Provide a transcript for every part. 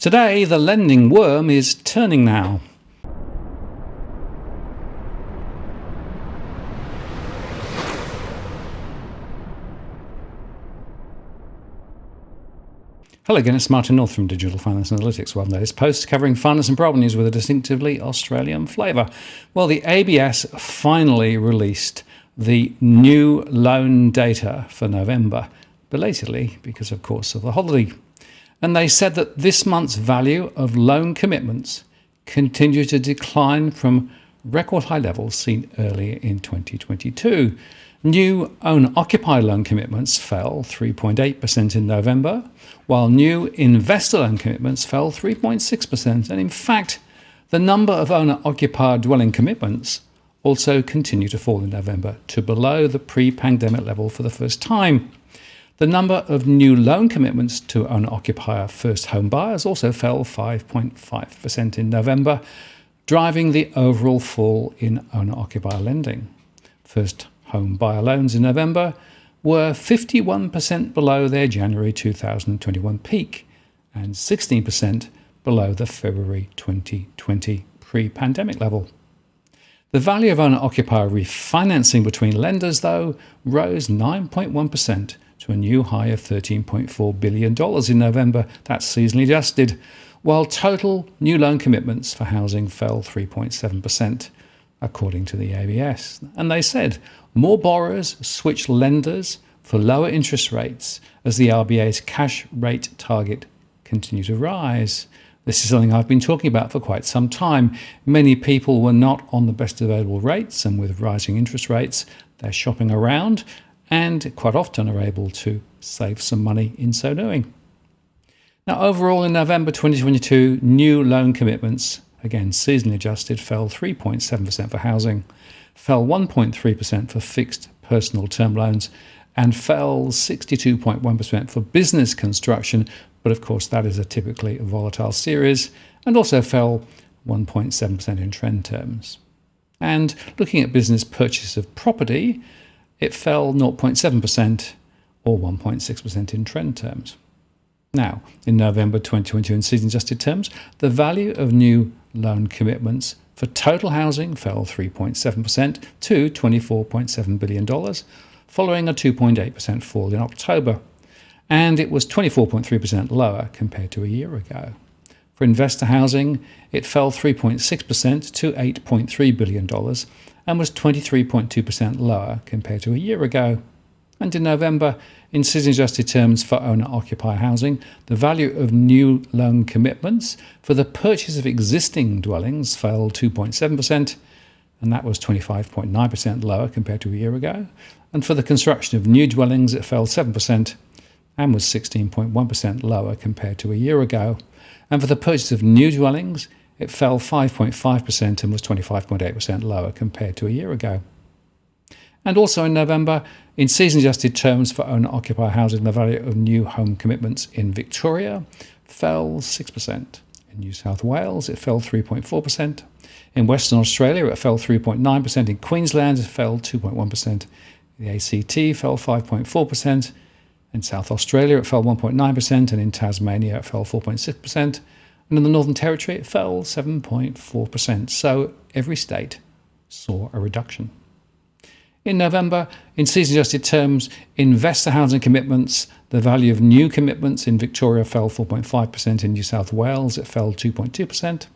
Today, the lending worm is turning now. Hello again, it's Martin North from Digital Finance Analytics. Well, latest post covering finance and property news with a distinctively Australian flavour. Well, the ABS finally released the new loan data for November, belatedly because, of course, of the holiday. And they said that this month's value of loan commitments continued to decline from record high levels seen earlier in 2022. New owner-occupier loan commitments fell 3.8% in November, while new investor loan commitments fell 3.6%. And in fact, the number of owner-occupier dwelling commitments also continued to fall in November to below the pre-pandemic level for the first time. The number of new loan commitments to owner-occupier first home buyers also fell 5.5% in November, driving the overall fall in owner-occupier lending. First home buyer loans in November were 51% below their January 2021 peak and 16% below the February 2020 pre-pandemic level. The value of owner-occupier refinancing between lenders, though, rose 9.1% to a new high of $13.4 billion in November. That's seasonally adjusted, while total new loan commitments for housing fell 3.7%, according to the ABS. And they said more borrowers switched lenders for lower interest rates as the RBA's cash rate target continued to rise. This is something I've been talking about for quite some time. Many people were not on the best available rates, and with rising interest rates, they're shopping around and quite often are able to save some money in so doing. Now, overall in November 2022, new loan commitments, again seasonally adjusted, fell 3.7% for housing, fell 1.3% for fixed personal term loans, and fell 62.1% for business construction. But of course, that is a typically volatile series, and also fell 1.7% in trend terms. And looking at business purchase of property, it fell 0.7% or 1.6% in trend terms. Now, in November 2022 in season-adjusted terms, the value of new loan commitments for total housing fell 3.7% to $24.7 billion, following a 2.8% fall in October. And it was 24.3% lower compared to a year ago. For investor housing, it fell 3.6% to $8.3 billion and was 23.2% lower compared to a year ago. And in November, in season-adjusted terms for owner-occupier housing, the value of new loan commitments for the purchase of existing dwellings fell 2.7%, and that was 25.9% lower compared to a year ago. And for the construction of new dwellings, it fell 7% and was 16.1% lower compared to a year ago. And for the purchase of new dwellings, it fell 5.5% and was 25.8% lower compared to a year ago. And also in November, in season-adjusted terms for owner-occupier housing, the value of new home commitments in Victoria fell 6%. In New South Wales, it fell 3.4%. In Western Australia, it fell 3.9%. In Queensland, it fell 2.1%. The ACT fell 5.4%. In South Australia, it fell 1.9%. And in Tasmania, it fell 4.6%. And in the Northern Territory, it fell 7.4%. So every state saw a reduction. In November, in season-adjusted terms, investor housing commitments, the value of new commitments in Victoria fell 4.5%. In New South Wales, it fell 2.2%.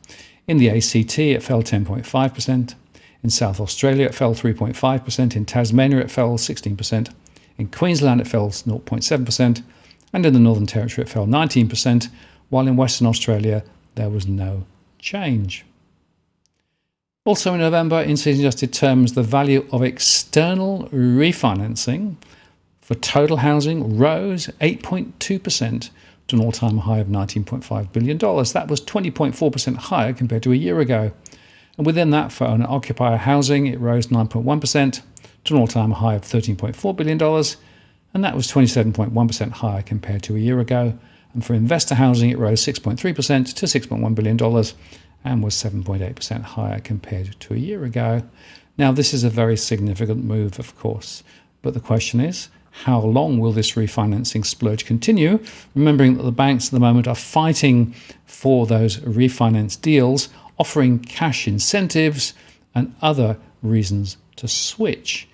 In the ACT, it fell 10.5%. In South Australia, it fell 3.5%. In Tasmania, it fell 16%. In Queensland, it fell 0.7%. And in the Northern Territory, it fell 19%, while in Western Australia, there was no change. Also in November, in season-adjusted terms, the value of external refinancing for total housing rose 8.2% to an all-time high of $19.5 billion. That was 20.4% higher compared to a year ago. And within that, for owner-occupier housing, it rose 9.1% to an all-time high of $13.4 billion. And that was 27.1% higher compared to a year ago. And for investor housing, it rose 6.3% to $6.1 billion and was 7.8% higher compared to a year ago. Now, this is a very significant move, of course, but the question is, How long will this refinancing splurge continue? Remembering that the banks at the moment are fighting for those refinance deals, offering cash incentives and other reasons to switch.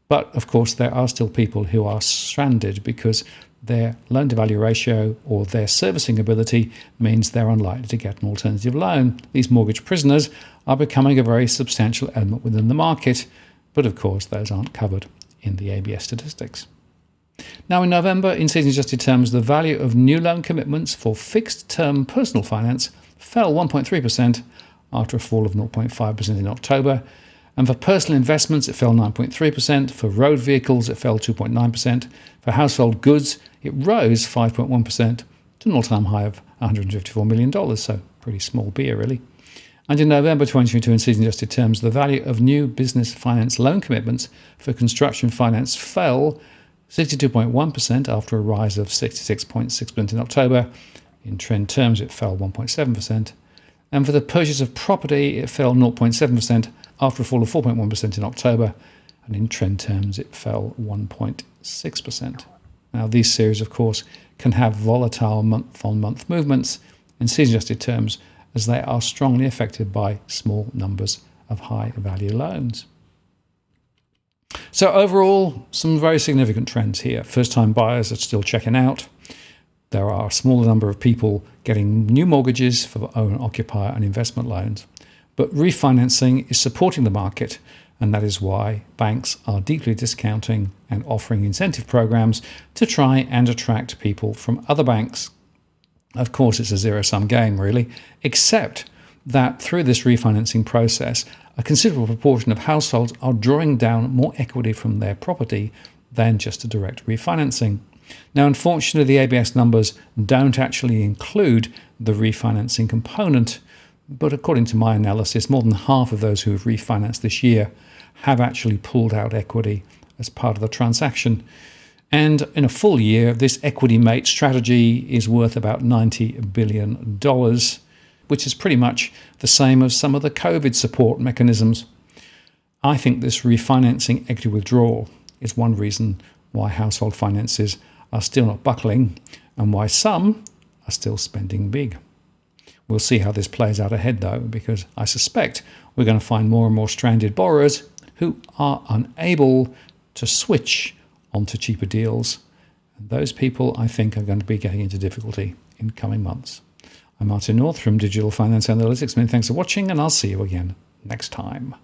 But of course, there are still people who are stranded because their loan-to-value ratio or their servicing ability means they're unlikely to get an alternative loan. These mortgage prisoners are becoming a very substantial element within the market, but of course, those aren't covered in the ABS statistics. Now, in November, in season-adjusted terms, the value of new loan commitments for fixed-term personal finance fell 1.3% after a fall of 0.5% in October. And for personal investments, it fell 9.3%. For road vehicles, it fell 2.9%. For household goods, it rose 5.1% to an all-time high of $154 million, so pretty small beer, really. And in November 2022, in season-adjusted terms, the value of new business finance loan commitments for construction finance fell 62.1% after a rise of 66.6% in October. In trend terms, it fell 1.7%. And for the purchase of property, it fell 0.7% after a fall of 4.1% in October. And in trend terms, it fell 1.6%. Now, these series, of course, can have volatile month-on-month movements in season-adjusted terms as they are strongly affected by small numbers of high-value loans. So overall, some very significant trends here. First-time buyers are still checking out. There are a smaller number of people getting new mortgages for own, occupier and investment loans. But refinancing is supporting the market, and that is why banks are deeply discounting and offering incentive programs to try and attract people from other banks. Of course, it's a zero-sum game, really, except that through this refinancing process, a considerable proportion of households are drawing down more equity from their property than just a direct refinancing. Now, unfortunately, the ABS numbers don't actually include the refinancing component, but according to my analysis, more than half of those who have refinanced this year have actually pulled out equity as part of the transaction. And in a full year, this equity mate strategy is worth about $90 billion, which is pretty much the same as some of the COVID support mechanisms. I think this refinancing equity withdrawal is one reason why household finances are still not buckling and why some are still spending big. We'll see how this plays out ahead, though, because I suspect we're going to find more and more stranded borrowers who are unable to switch onto cheaper deals. And those people, I think, are going to be getting into difficulty in coming months. I'm Martin North from Digital Finance Analytics. Many thanks for watching, and I'll see you again next time.